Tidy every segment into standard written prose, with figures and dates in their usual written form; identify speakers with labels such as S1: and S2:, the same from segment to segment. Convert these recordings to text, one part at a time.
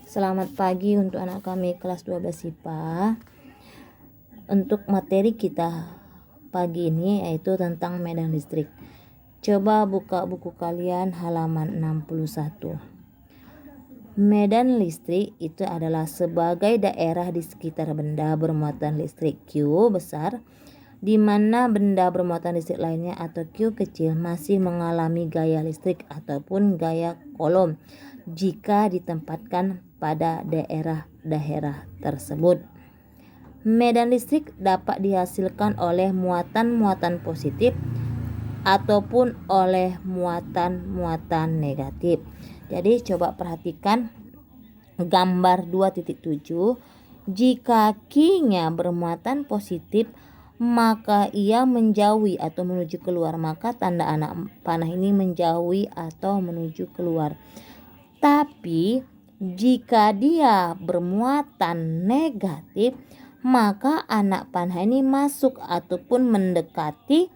S1: Selamat pagi untuk anak kami kelas 12 IPA. Untuk materi kita pagi ini yaitu tentang medan listrik. Coba buka buku kalian halaman 61. Medan listrik itu adalah sebagai daerah di sekitar benda bermuatan listrik Q besar, di mana benda bermuatan listrik lainnya atau Q kecil masih mengalami gaya listrik ataupun gaya Coulomb jika ditempatkan pada daerah-daerah tersebut. Medan listrik dapat dihasilkan oleh muatan-muatan positif ataupun oleh muatan-muatan negatif. Jadi coba perhatikan gambar 2.7. Jika Q-nya bermuatan positif, maka ia menjauhi atau menuju keluar. Maka tanda anak panah ini menjauhi atau menuju keluar. Tapi jika dia bermuatan negatif, maka anak panah ini masuk ataupun mendekati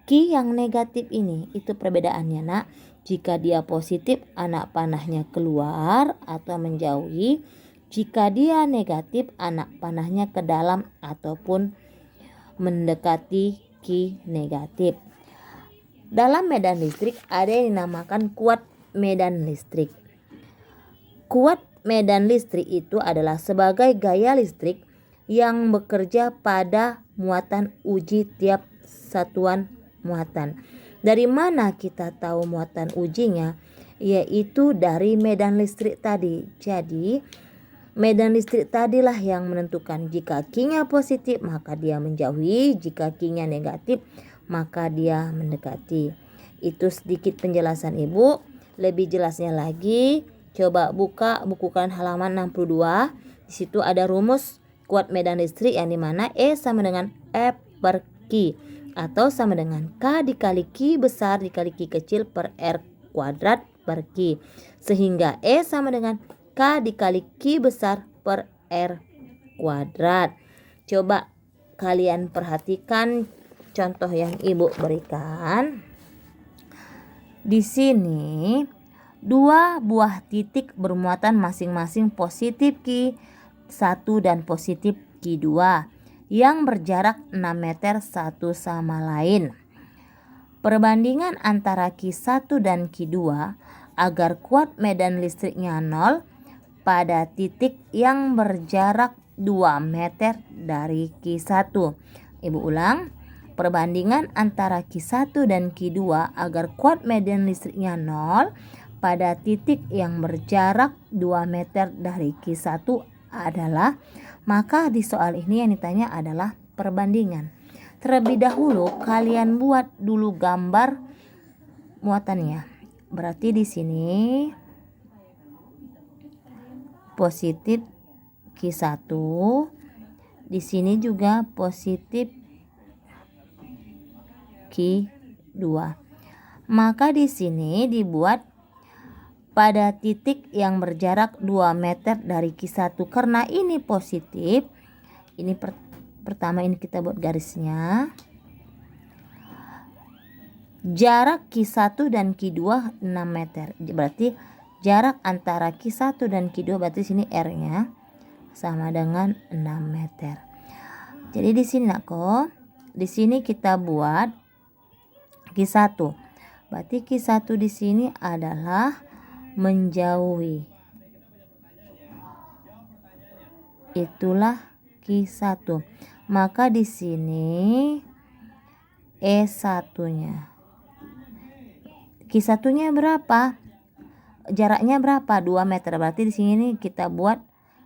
S1: Q yang negatif ini. Itu perbedaannya, nak. Jika dia positif, anak panahnya keluar atau menjauhi. Jika dia negatif, anak panahnya ke dalam ataupun mendekati Q negatif. Dalam medan listrik ada yang dinamakan kuat medan listrik. Kuat medan listrik itu adalah sebagai gaya listrik yang bekerja pada muatan uji tiap satuan muatan. Dari mana kita tahu muatan ujinya? Yaitu dari medan listrik tadi. Jadi medan listrik tadilah yang menentukan jika Q-nya positif maka dia menjauhi, jika Q-nya negatif maka dia mendekati. Itu sedikit penjelasan Ibu. Lebih jelasnya lagi, coba buka buku kalian halaman 62. Di situ ada rumus kuat medan listrik yang dimana E sama dengan F per Q atau sama dengan K dikali Q besar dikali Q kecil per R kuadrat per Q. Sehingga E sama dengan K dikali Q besar per R kuadrat. Coba kalian perhatikan contoh yang Ibu berikan. Di sini dua buah titik bermuatan masing-masing positif Q1 dan positif Q2 yang berjarak 6 meter satu sama lain. Perbandingan antara Q1 dan Q2 agar kuat medan listriknya 0 pada titik yang berjarak 2 meter dari Q1. Ibu ulang. Perbandingan antara Q1 dan Q2 agar kuat medan listriknya 0 pada titik yang berjarak 2 meter dari Q1 adalah, maka di soal ini yang ditanya adalah perbandingan. Terlebih dahulu kalian buat dulu gambar muatannya. Berarti di sini positif Q1, di sini juga positif Q2. Maka di sini dibuat pada titik yang berjarak 2 meter dari Q1. Karena ini positif, ini pertama ini kita buat garisnya. Jarak Q1 dan Q2 6 meter. Berarti jarak antara Q1 dan Q2 berarti sini R-nya sama dengan 6 meter. Jadi di sini nakko, di sini kita buat Q1. Berarti Q1 di sini adalah menjauhi. Itulah Q1. Maka di sini E1-nya. Q1-nya berapa? Jaraknya berapa? 2 meter. Berarti di sini kita buat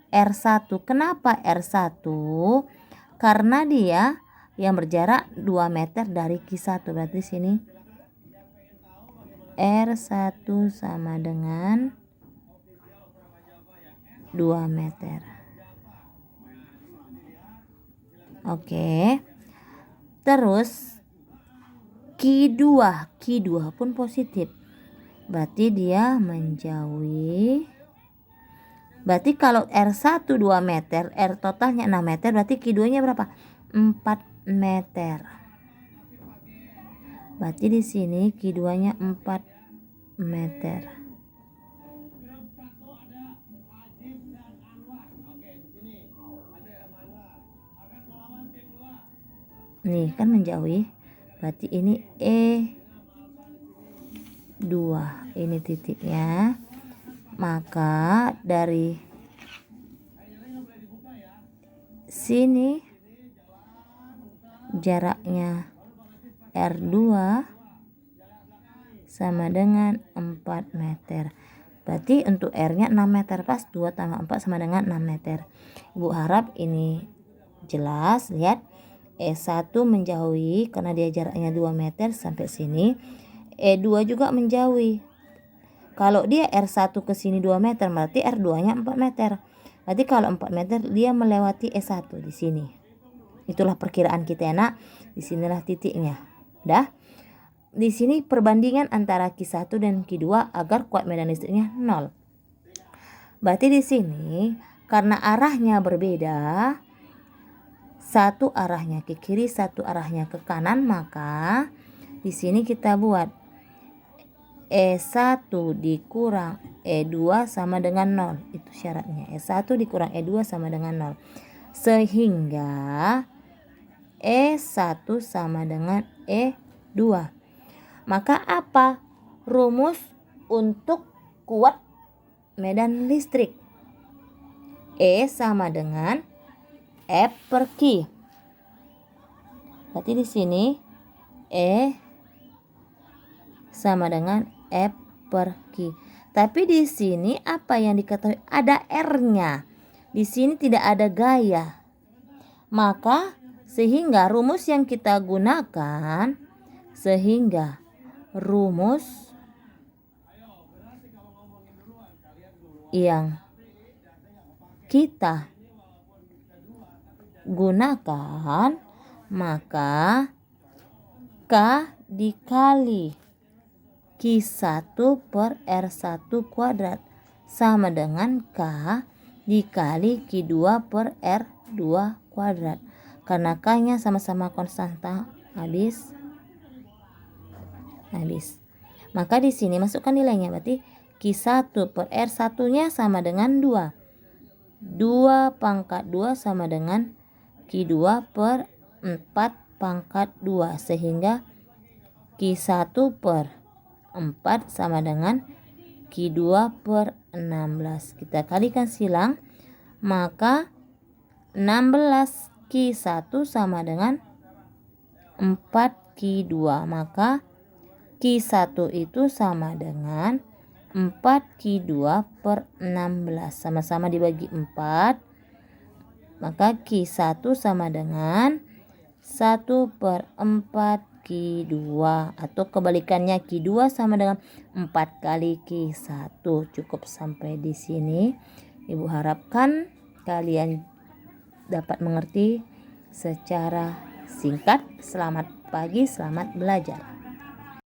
S1: R1. Kenapa R1? Karena dia yang berjarak 2 meter dari Q1. Berarti sini R1 sama dengan 2 meter. Oke. Terus Q2 pun positif. Berarti dia menjauhi. Berarti kalau R1 2 meter, R totalnya 6 meter, berarti Q2-nya berapa? 4 meter. Berarti di sini Q2-nya 4 meter. nih kan menjauhi, berarti ini E2, ini titiknya. Maka dari sini jaraknya R2 sama dengan 4 meter. Berarti untuk R-nya 6 meter, pas 2 tambah 4 sama dengan 6 meter. Ibu harap ini jelas. Lihat, E1 menjauhi karena dia jaraknya 2 meter sampai sini. E2 juga menjauhi. Kalau dia R1 ke sini 2 meter, berarti R2-nya 4 meter. Berarti kalau 4 meter dia melewati E1 di sini. Itulah perkiraan kita ya, Nak. Disinilah titiknya. Udah. Di sini perbandingan antara Q1 dan Q2 agar kuat medan listriknya 0. Berarti di sini karena arahnya berbeda, satu arahnya ke kiri, satu arahnya ke kanan, maka di sini kita buat E1 dikurang E2 sama dengan 0. Itu syaratnya. E1 dikurang E2 sama dengan 0. Sehingga E1 sama dengan E2. Maka apa rumus untuk kuat medan listrik? E sama dengan F per Q. Berarti di sini E sama dengan F per Q. Tapi di sini apa yang diketahui? Ada R-nya. Di sini tidak ada gaya. Maka sehingga rumus yang kita gunakan, maka K dikali Q1 per R1 kuadrat sama dengan K dikali Q2 per R2 kuadrat. Karena K-nya sama-sama konstanta, habis. Maka di sini masukkan nilainya, berarti Q1 per R1-nya sama dengan 2. 2 pangkat 2 sama dengan Q2 per 4 pangkat 2. Sehingga Q1 per 4 sama dengan Q2 per 16. Kita kalikan silang, maka 16 Q1 sama dengan 4 Q2. Maka Q1 itu sama dengan 4 Q2 per 16. Sama-sama dibagi 4. Maka Q1 sama dengan 1 per 4 Q2. Atau kebalikannya, Q2 sama dengan 4 kali Q1. Cukup sampai di sini. Ibu harapkan kalian dapat mengerti secara singkat. Selamat pagi, selamat belajar.